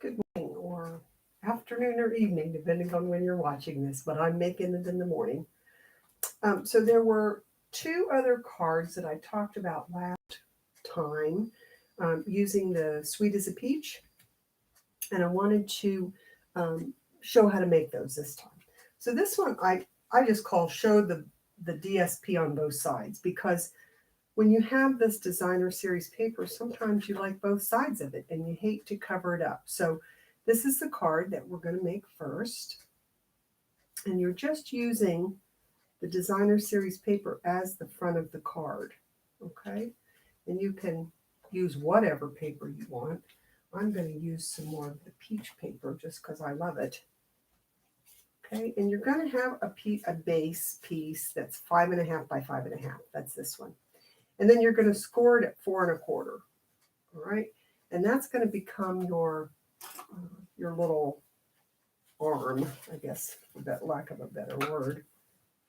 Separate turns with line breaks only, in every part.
good morning or afternoon or evening, depending on when you're watching this, but I'm making it in the morning. So there were two other cards that I talked about last time using the Sweet as a Peach, and I wanted to show how to make those this time. So this one I just call show the DSP on both sides, because when you have this designer series paper, sometimes you like both sides of it and you hate to cover it up. So this is the card that we're going to make first. And you're just using the designer series paper as the front of the card. Okay? And you can use whatever paper you want. I'm going to use some more of the peach paper just because I love it. Okay, and you're going to have a base piece that's 5.5 by 5.5. That's this one. And then you're going to score it at 4 1/4. All right, and that's going to become your little arm, I guess, for that lack of a better word,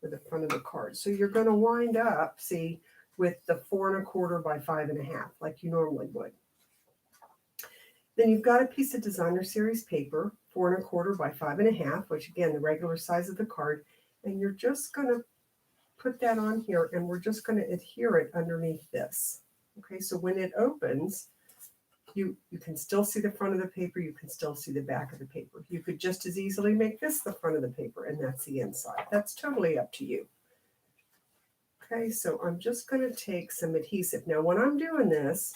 for the front of the card. So you're going to wind up, see, with the 4 1/4 by 5.5, like you normally would. Then you've got a piece of designer series paper, 4 1/4 by 5.5, which again, the regular size of the card, and you're just going to put that on here, and we're just going to adhere it underneath this. Okay, so when it opens, you can still see the front of the paper, you can still see the back of the paper. You could just as easily make this the front of the paper, and that's the inside. That's totally up to you. Okay, so I'm just going to take some adhesive. Now, when I'm doing this,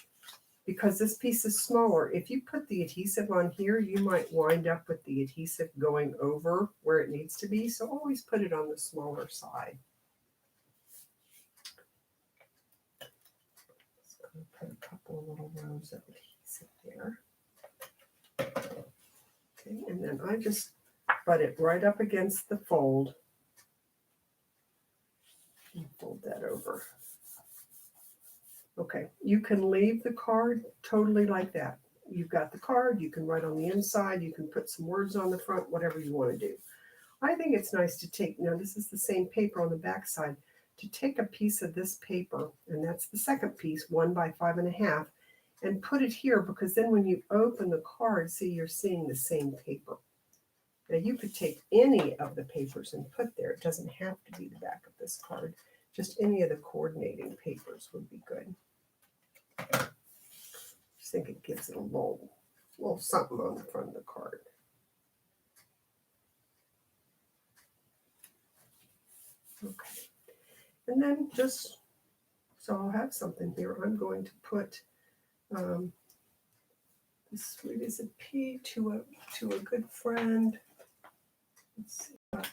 because this piece is smaller, if you put the adhesive on here, you might wind up with the adhesive going over where it needs to be. So always put it on the smaller side. Put a couple of little rows of adhesive there. Okay, and then I just butt it right up against the fold and fold that over. Okay, you can leave the card totally like that. You've got the card, you can write on the inside, you can put some words on the front, whatever you want to do. I think it's nice to take, now this is the same paper on the back side, to take a piece of this paper, and that's the second piece, 1 by 5.5, and put it here, because then when you open the card, see, you're seeing the same paper. Now you could take any of the papers and put there. It doesn't have to be the back of this card. Just any of the coordinating papers would be good. Just think it gives it a little something on the front of the card. Okay. And then just, so I'll have something here. I'm going to put this Sweet as a Pea to a good friend. Let's see. I've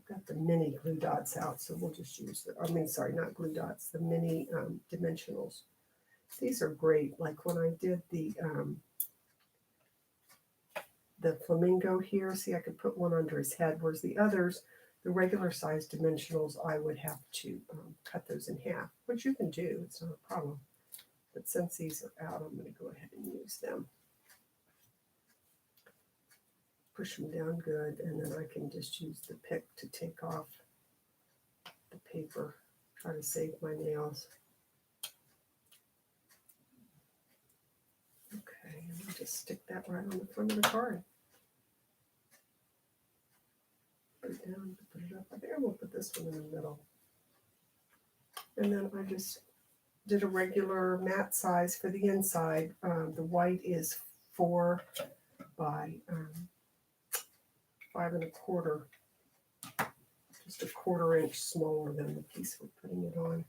got the mini glue dots out, so we'll just use not glue dots, the mini dimensionals. These are great. Like when I did the flamingo here, see, I could put one under his head, whereas the others, the regular size dimensionals, I would have to cut those in half, which you can do. It's not a problem. But since these are out, I'm going to go ahead and use them. Push them down good, and then I can just use the pick to take off the paper. Try to save my nails. Okay, and I'll just stick that right on the front of the card. Put it down, put it up there. We'll put this one in the middle. And then I just did a regular matte size for the inside. The white is 4 by 5 1/4, just a 1/4 inch smaller than the piece we're putting it on.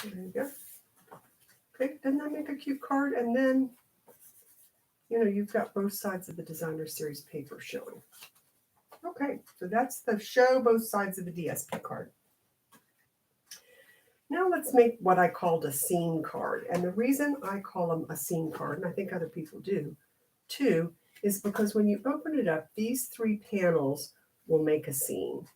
There you go. Okay, and then make a cute card, and then you've got both sides of the designer series paper showing. Okay, so that's the show both sides of the DSP card. Now let's make what I called a scene card. And the reason I call them a scene card, and I think other people do too, is because when you open it up, these 3 panels will make a scene.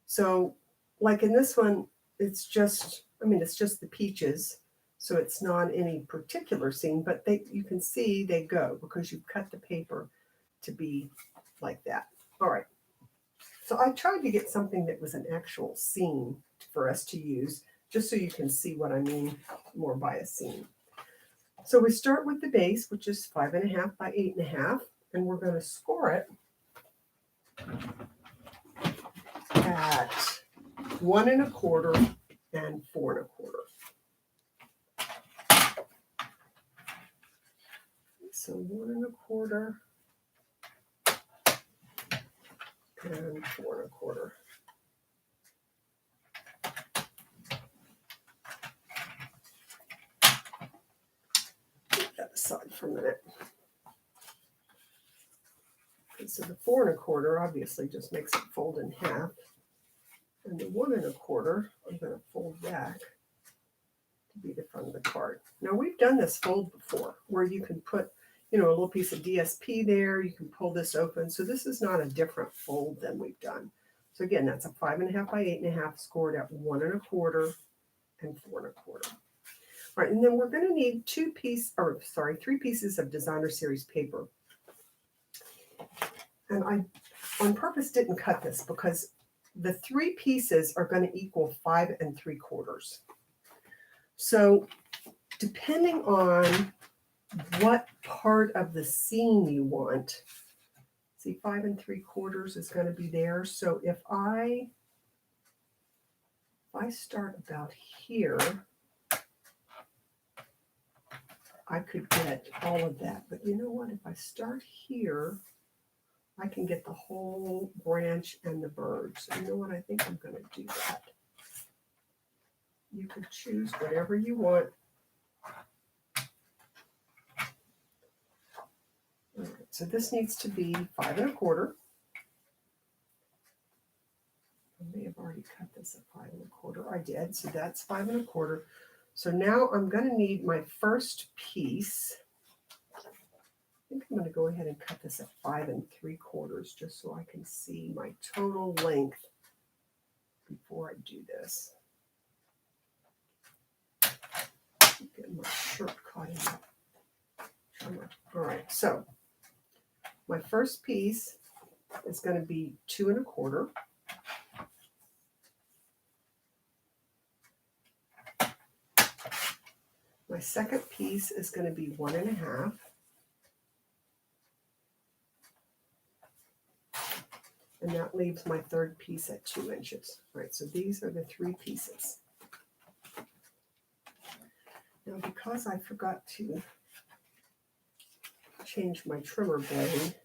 So like in this one, it's just the peaches. So it's not any particular scene, but you can see they go because you've cut the paper to be like that. All right. So I tried to get something that was an actual scene for us to use, just so you can see what I mean more by a seam. So we start with the base, which is 5.5 by 8.5, and we're going to score it at 1 1/4 and 4 1/4. So 1 1/4 and 4 1/4. Put that aside for a minute. Okay, so the 4 1/4 obviously just makes it fold in half. And the 1 1/4, I'm going to fold back to be the front of the card. Now we've done this fold before, where you can put, a little piece of DSP there. You can pull this open. So this is not a different fold than we've done. So again, that's a 5.5 by 8.5 scored at 1 1/4 and 4 1/4. All right, and then we're going to need 3 pieces of designer series paper. And I, on purpose, didn't cut this because the 3 pieces are going to equal 5 3/4. So depending on what part of the seam you want, see 5 3/4 is going to be there. So if I start about here, I could get all of that. But you know what? If I start here, I can get the whole branch and the bird. So you know what? I think I'm going to do that. You could choose whatever you want. All right, so this needs to be 5 1/4. I may have already cut this at 5 1/4. I did, so that's 5 1/4. So now I'm going to need my first piece. I think I'm going to go ahead and cut this at 5 3/4 just so I can see my total length before I do this. Getting my shirt caught in that trimmer. All right, so my first piece is going to be 2 1/4. My second piece is going to be 1 1/2. And that leaves my third piece at 2 inches. All right, so these are the 3 pieces. Now, because I forgot to change my trimmer blade,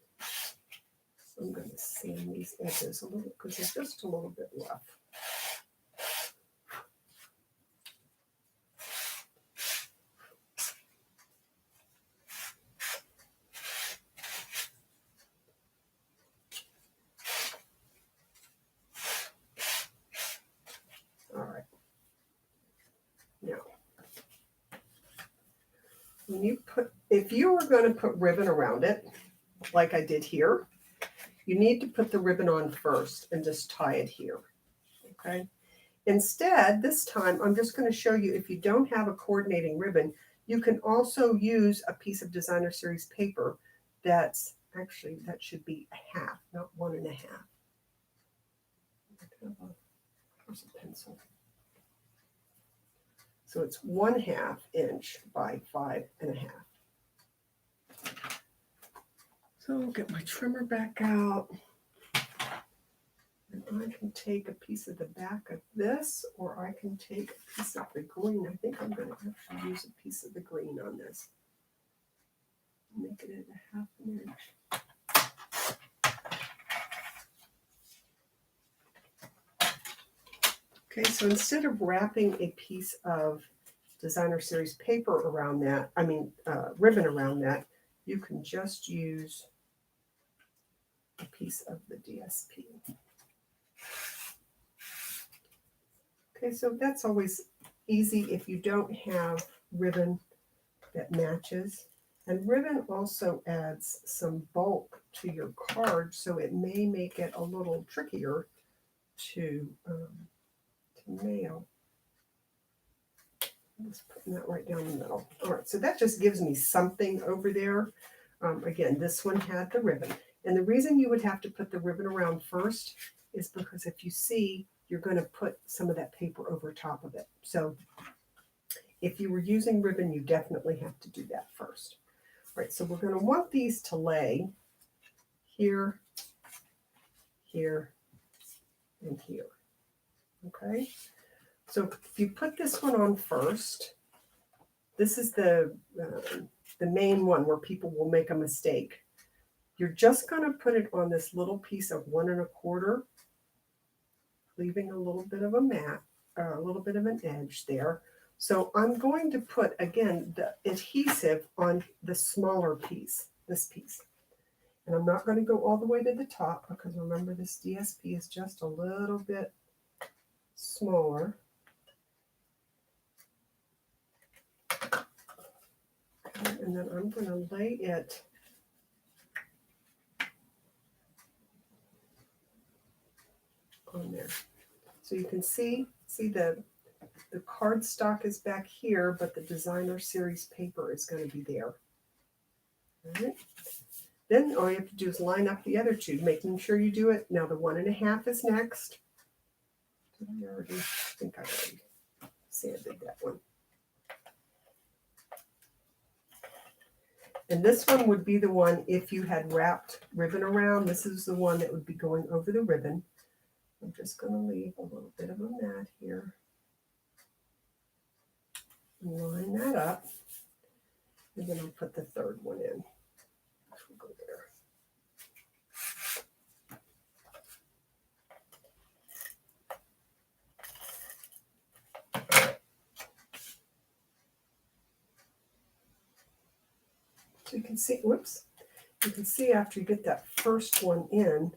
I'm going to sand these edges a little because there's just a little bit rough. All right. Now, if you were going to put ribbon around it, like I did here, you need to put the ribbon on first and just tie it here, okay? Instead, this time, I'm just going to show you, if you don't have a coordinating ribbon, you can also use a piece of designer series paper that's, actually, that should be a half, not 1 1/2. Where's a pencil? So it's 1/2 inch by 5 1/2. So I'll get my trimmer back out. And I can take a piece of the back of this, or I can take a piece of the green. I think I'm going to actually use a piece of the green on this. Make it at 1/2 inch. Okay, so instead of wrapping a piece of designer series paper around that, ribbon around that, you can just use a piece of the DSP. Okay, so that's always easy if you don't have ribbon that matches. And ribbon also adds some bulk to your card, so it may make it a little trickier to nail. I'm just putting that right down the middle. All right, so that just gives me something over there. Again, this one had the ribbon. And the reason you would have to put the ribbon around first is because if you see, you're going to put some of that paper over top of it. So if you were using ribbon, you definitely have to do that first. All right, so we're going to want these to lay here, here, and here. Okay, so if you put this one on first, this is the main one where people will make a mistake. You're just going to put it on this little piece of 1 1/4, leaving a little bit of a mat, or a little bit of an edge there. So I'm going to put, again, the adhesive on the smaller piece, this piece. And I'm not going to go all the way to the top because remember this DSP is just a little bit smaller. Okay, and then I'm going to lay it on there. So you can see the cardstock is back here, but the designer series paper is going to be there. All right. Then all you have to do is line up the other two, making sure you do it. Now the 1 1/2 is next. I think I already sanded that one. And this one would be the one if you had wrapped ribbon around. This is the one that would be going over the ribbon. I'm just going to leave a little bit of a mat here. Line that up. And then I'll put the third one in. We'll go there. So you can see, whoops, you can see after you get that first one in,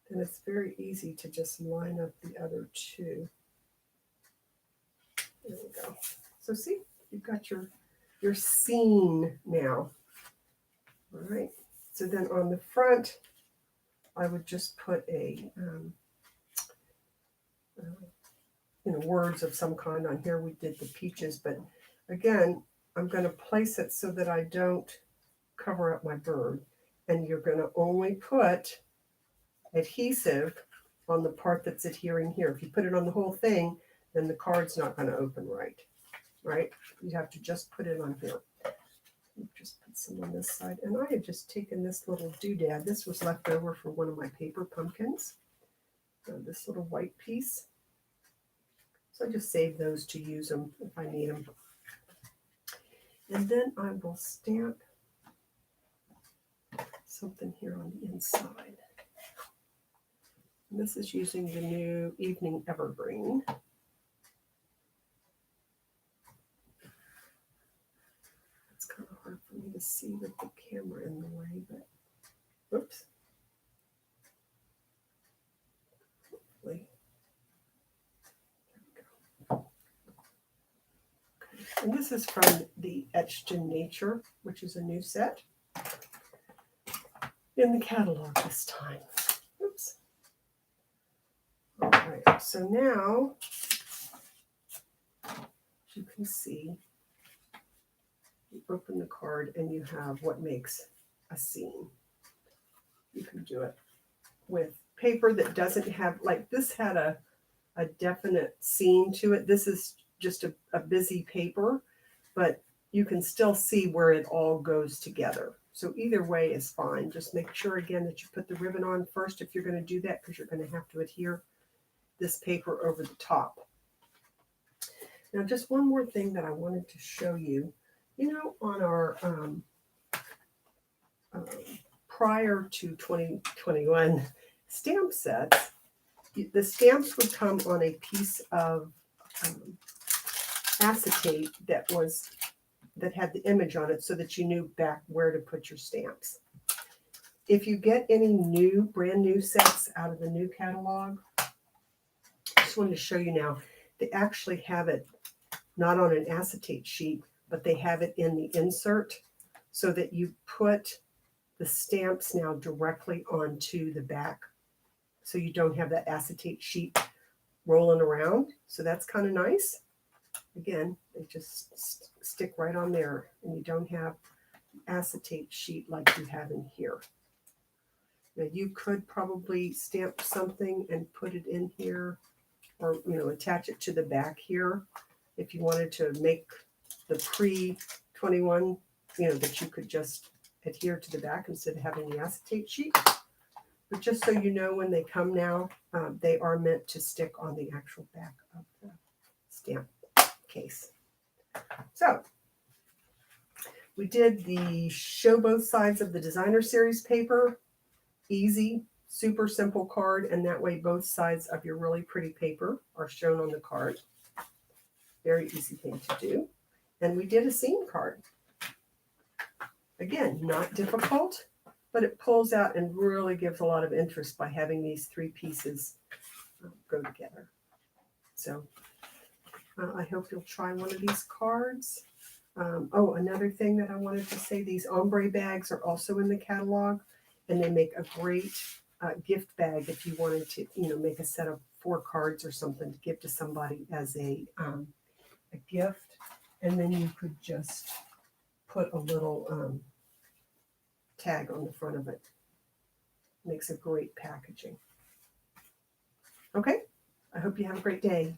then it's very easy to just line up the other two. There we go. So see, you've got your scene now. All right. So then on the front, I would just put a, words of some kind on here. We did the peaches, but again, I'm going to place it so that I don't cover up my bird. And you're going to only put adhesive on the part that's adhering here. If you put it on the whole thing, then the card's not going to open right? You have to just put it on here. Just put some on this side. And I had just taken this little doodad. This was left over from one of my paper pumpkins. This little white piece. So I just save those to use them if I need them. And then I will stamp something here on the inside. And this is using the new Evening Evergreen. It's kind of hard for me to see with the camera in the way, but whoops. Hopefully. There we go. Okay. And this is from the Etched in Nature, which is a new set in the catalog this time. Oops. All right, so now you can see, you open the card and you have what makes a scene. You can do it with paper that doesn't have, like this had a definite scene to it. This is just a busy paper, but you can still see where it all goes together. So either way is fine. Just make sure again that you put the ribbon on first if you're going to do that, because you're going to have to adhere this paper over the top. Now just one more thing that I wanted to show you. You know, on our prior to 2021 stamp sets, the stamps would come on a piece of acetate that had the image on it so that you knew back where to put your stamps. If you get any brand new sets out of the new catalog, I just wanted to show you now, they actually have it not on an acetate sheet, but they have it in the insert so that you put the stamps now directly onto the back. So you don't have that acetate sheet rolling around. So that's kind of nice. Again, they just stick right on there and you don't have acetate sheet like you have in here. Now you could probably stamp something and put it in here, or attach it to the back here if you wanted to make the pre-21, that you could just adhere to the back instead of having the acetate sheet. But just so you know, when they come now, they are meant to stick on the actual back of the stamp case. So we did the show both sides of the designer series paper. Easy, super simple card, and that way both sides of your really pretty paper are shown on the card. Very easy thing to do. And we did a scene card. Again, not difficult, but it pulls out and really gives a lot of interest by having these three pieces go together. So I hope you'll try one of these cards. Another thing that I wanted to say, these ombre bags are also in the catalog, and they make a great gift bag if you wanted to, make a set of 4 cards or something to give to somebody as a gift. And then you could just put a little tag on the front of it. Makes a great packaging. Okay, I hope you have a great day.